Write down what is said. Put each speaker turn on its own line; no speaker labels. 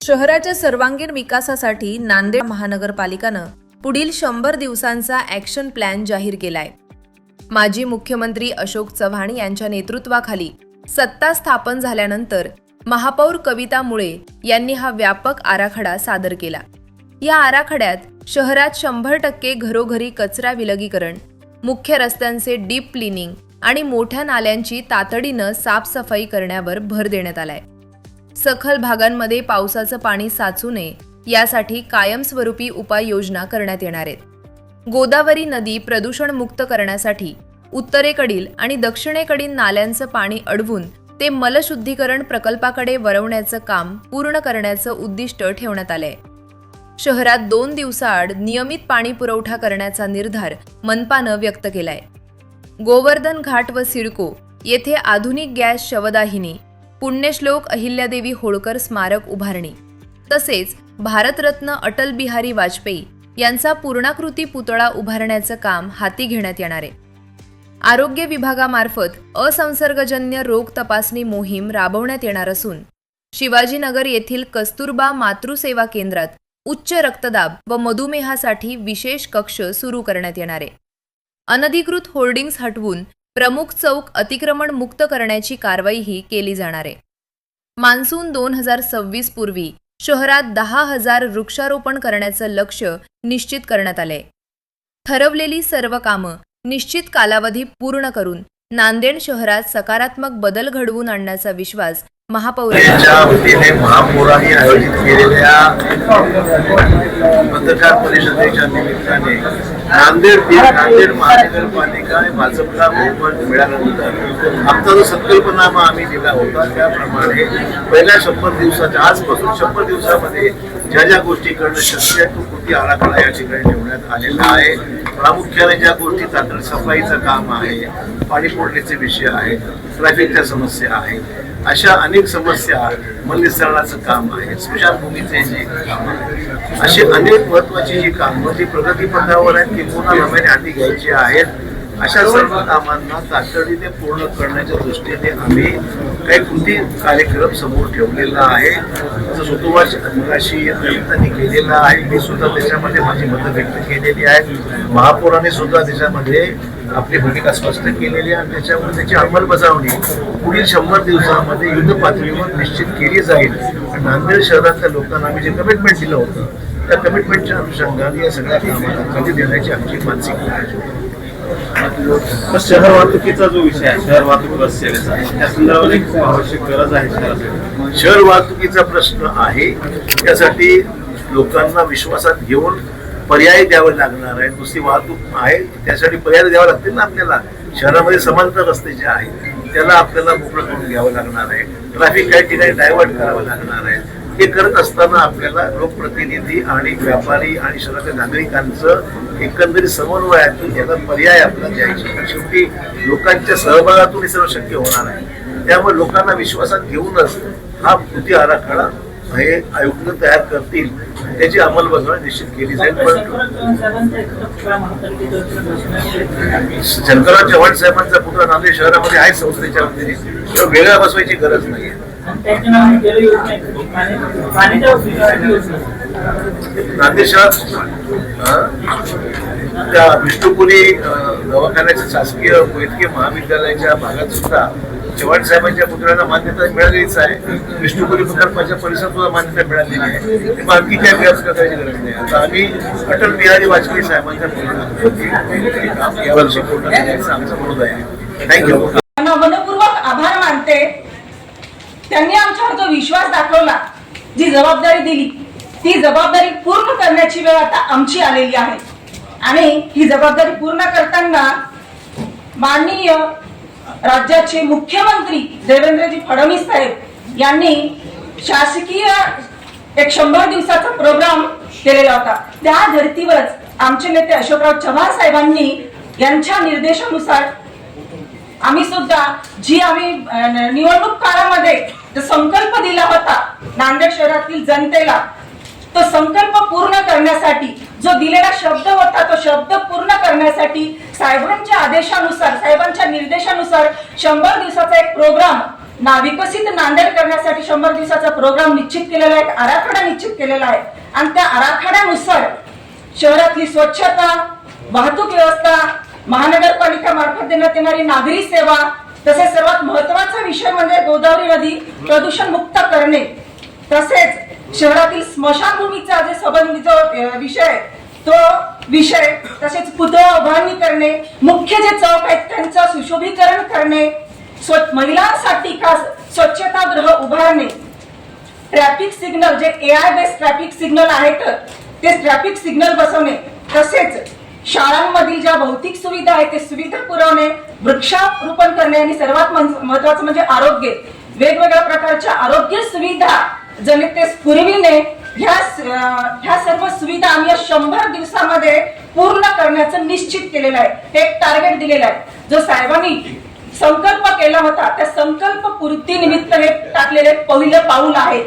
शहराच्या सर्वांगीण विकासासाठी नांदेड महानगरपालिकेनं पुढील 100 दिवसांचा ॲक्शन प्लॅन जाहीर केलाय। माजी मुख्यमंत्री अशोक चव्हाण यांच्या नेतृत्वाखाली सत्ता स्थापन झाल्यानंतर महापौर कविता मुळे यांनी हा व्यापक आराखडा सादर केला। या आराखड्यात शहरात 100% घरोघरी कचरा विलगीकरण, मुख्य रस्त्यांचे डीप क्लीनिंग आणि मोठ्या नाल्यांची तातडीनं साफसफाई करण्यावर भर देण्यात आलाय। सखल भागांमध्ये पावसाचं पाणी साचू नये यासाठी कायमस्वरूपी उपाययोजना करण्यात येणार आहेत। गोदावरी नदी प्रदूषण मुक्त करण्यासाठी उत्तरेकडील आणि दक्षिणेकडील नाल्यांचं पाणी अडवून ते मलशुद्धीकरण प्रकल्पाकडे वळवण्याचं काम पूर्ण करण्याचं उद्दिष्ट ठेवण्यात आलंय। शहरात 2 दिवसाआड नियमित पाणी पुरवठा करण्याचा निर्धार मनपानं व्यक्त केलाय। गोवर्धन घाट व सिडको येथे आधुनिक गॅस शवदाहिनी, पुण्यश्लोक अहिल्यादेवी होळकर स्मारक उभारणी तसेच भारतरत्न अटल बिहारी वाजपेयी यांचा पूर्णाकृती पुतळा उभारण्याचं काम हाती घेण्यात येणार आहे। आरोग्य विभागामार्फत असंसर्गजन्य रोग तपासणी मोहीम राबवण्यात येणार असून शिवाजीनगर येथील कस्तुरबा मातृसेवा केंद्रात उच्च रक्तदाब व मधुमेहासाठी विशेष कक्ष सुरू करण्यात येणार आहे। अनधिकृत होर्डिंग्स हटवून प्रमुख चौक अतिक्रमण मुक्त करण्याची कारवाईही केली जाणार आहे। मान्सून 2026 पूर्वी शहरात 10,000 वृक्षारोपण करण्याचं लक्ष्य निश्चित करण्यात आलंय। ठरवलेली सर्व कामं निश्चित कालावधी पूर्ण करून नांदेड शहरात सकारात्मक बदल घडवून आणण्याचा विश्वास महापौरांच्या
वतीने महापौरांनी आयोजित केलेल्या पत्रकार परिषदेच्या निमित्ताने नांदेड महानगरपालिका भाजपला बहुमत मिळाल्यानंतर आमचा जो संकल्पनामा आम्ही दिला होता त्याप्रमाणे पहिल्या 100 दिवसाच्या आजपासून 100 दिवसामध्ये ज्या ज्या गोष्टी करणं शक्य आहे तो कृती आराखडा या ठिकाणी ठेवण्यात आलेला आहे। प्रामुख्याने ज्या गोष्टी तातडी सफाईचं काम आहे, पाणी पुरवठ्याचे विषय आहेत, ट्रॅफिकच्या समस्या आहेत, अशा अनेक समस्या, मलनिस्सरणाचं काम आहे, स्मशानभूमीचे जे काम आहे, अशी अनेक महत्वाची जी कामं जी प्रगतीपथावर आहेत की पुन्हा नव्याने हाती घ्यायची आहेत, अशा सर्व कामांना तातडीने पूर्ण करण्याच्या दृष्टीने आम्ही काही कृती कार्यक्रम समोर ठेवलेला आहे। जसं सुतोवाच मगाशी आयुक्तांनी केलेला आहे, मी सुद्धा त्याच्यामध्ये माझी मतं व्यक्त केलेली आहेत। महापौरांनी सुद्धा त्याच्यामध्ये आपली भूमिका स्पष्ट केलेली आहे आणि त्याच्यामुळे त्याची अंमलबजावणी पुढील 100 दिवसांमध्ये युद्ध पातळीवर निश्चित केली जाईल। नांदेड शहरातल्या लोकांना आम्ही जे कमिटमेंट दिलं होतं त्या कमिटमेंटच्या अनुषंगाने या सगळ्या कामाला गती देण्याची आमची मानसिकता आहे।
शहर वाहतुकीचा जो विषय आहे, शहर वाहतूक बस सेवेचा, त्या संदर्भात एक आवश्यक गरज आहे शहरासाठी।
शहर वाहतुकीचा प्रश्न आहे, त्यासाठी लोकांना विश्वासात घेऊन पर्याय द्यावे लागणार आहे। दुसरी वाहतूक आहे त्यासाठी पर्याय द्यावा लागतील ना आपल्याला। शहरामध्ये समांतर रस्ते जे आहेत त्याला आपल्याला मोकळं करून घ्यावं लागणार आहे, ट्रॅफिक काही ठिकाणी डायव्हर्ट करावं लागणार आहे। हे करत असताना आपल्याला लोकप्रतिनिधी आणि व्यापारी आणि शहरातल्या नागरिकांचं एकंदरीत समन्वयातून याला पर्याय आपल्याला द्यायचे। शेवटी लोकांच्या सहभागातून हे सर्व शक्य होणार आहे। त्यामुळे लोकांना विश्वासात घेऊनच हा कृती आराखडा हे आयुक्त तयार करतील, त्याची अंमलबजावणी निश्चित केली जाईल। शंकरराव चव्हाण साहेबांचा पुतळा नांदेड शहरामध्ये आहे संस्थेच्या वतीने, वेगळा बसवायची गरज नाहीये। नांदेड शहरात त्या विष्णुपुरी दवाखान्याच्या शासकीय वैद्यकीय महाविद्यालयाच्या भागात सुद्धा चव्हाण साहेबांच्या पुतळ्याला मान्यता मिळालेलीच आहे। विष्णुपुरी प्रकल्पाच्या परिसरात सुद्धा मान्यता मिळालेली आहे। तेव्हा आणखी काय व्यवस्था करायची गरज नाही। आता आम्ही अटल बिहारी वाजपेयी साहेबांच्या काम यावर्षी पूर्ण करण्याचा आमचा मुद्दा आहे। थँक्यू।
मनपूर्वक आभार मानते। त्यांनी आमच्यावर जो विश्वास दाखवला, जी जबाबदारी दिली, ती जबाबदारी पूर्ण करण्याची वेळ आता आमची आलेली आहे आणि ही जबाबदारी पूर्ण करताना माननीय राज्याचे मुख्यमंत्री देवेंद्रजी फडणवीस साहेब यांनी शासकीय एक 100 दिवसाचा प्रोग्राम केलेला होता। त्या धर्तीवरच आमचे नेते अशोकराव चव्हाण साहेबांनी यांच्या निर्देशानुसार आम्ही सुद्धा जी आम्ही निवडणूक काळामध्ये जो संकल्प दिला होता नांदेड शहरातील जनतेला, तो संकल्प पूर्ण करण्यासाठी जो दिलेला शब्द होता तो शब्द पूर्ण करण्यासाठी साहेबांच्या आदेशानुसार, साहेबांच्या निर्देशानुसार 100 दिवसाचा एक प्रोग्राम विकसित नांदेड करण्यासाठी 100 दिवसाचा प्रोग्राम निश्चित केलेला आहे, आराखडा निश्चित केलेला आहे आणि त्या आराखड्यानुसार शहरातली स्वच्छता, वाहतूक व्यवस्था, महानगरपालिका मार्फत देण्यात येणारी नागरी सेवा, तसेच सर्वात महत्वाचा विषय म्हणजे गोदावरी नदी प्रदूषण मुक्त करणे, तसेच शहरातील स्मशानभूमीचा जे संबंधित जो विषय आहे, तो विषय, तसेच पुतळा उभारणी करणे, मुख्य जे चौक आहेत त्यांचं सुशोभीकरण करणे, महिलांसाठी खास स्वच्छतागृह उभारणे, ट्रॅफिक सिग्नल जे AI बेस्ड ट्रॅफिक सिग्नल आहेत ते ट्रॅफिक सिग्नल बसवणे, तसेच शाळांमधील ज्या भौतिक सुविधा आहेत ते सुविधा पुरवणे, वृक्षारोपण करणे आणि सर्वात महत्वाचं म्हणजे आरोग्य, वेगवेगळ्या प्रकारच्या आरोग्य सुविधा जनतेस पुरविणे, ह्या सर्व सुविधा आम्ही 100 दिवसामध्ये पूर्ण करण्याचं निश्चित केलेलं आहे. एक टार्गेट दिलेलं आहे जो साहेबांनी संकल्प केला होता, त्या संकल्प पूर्ती निमित्त हे टाकलेले पहिलं पाऊल आहे.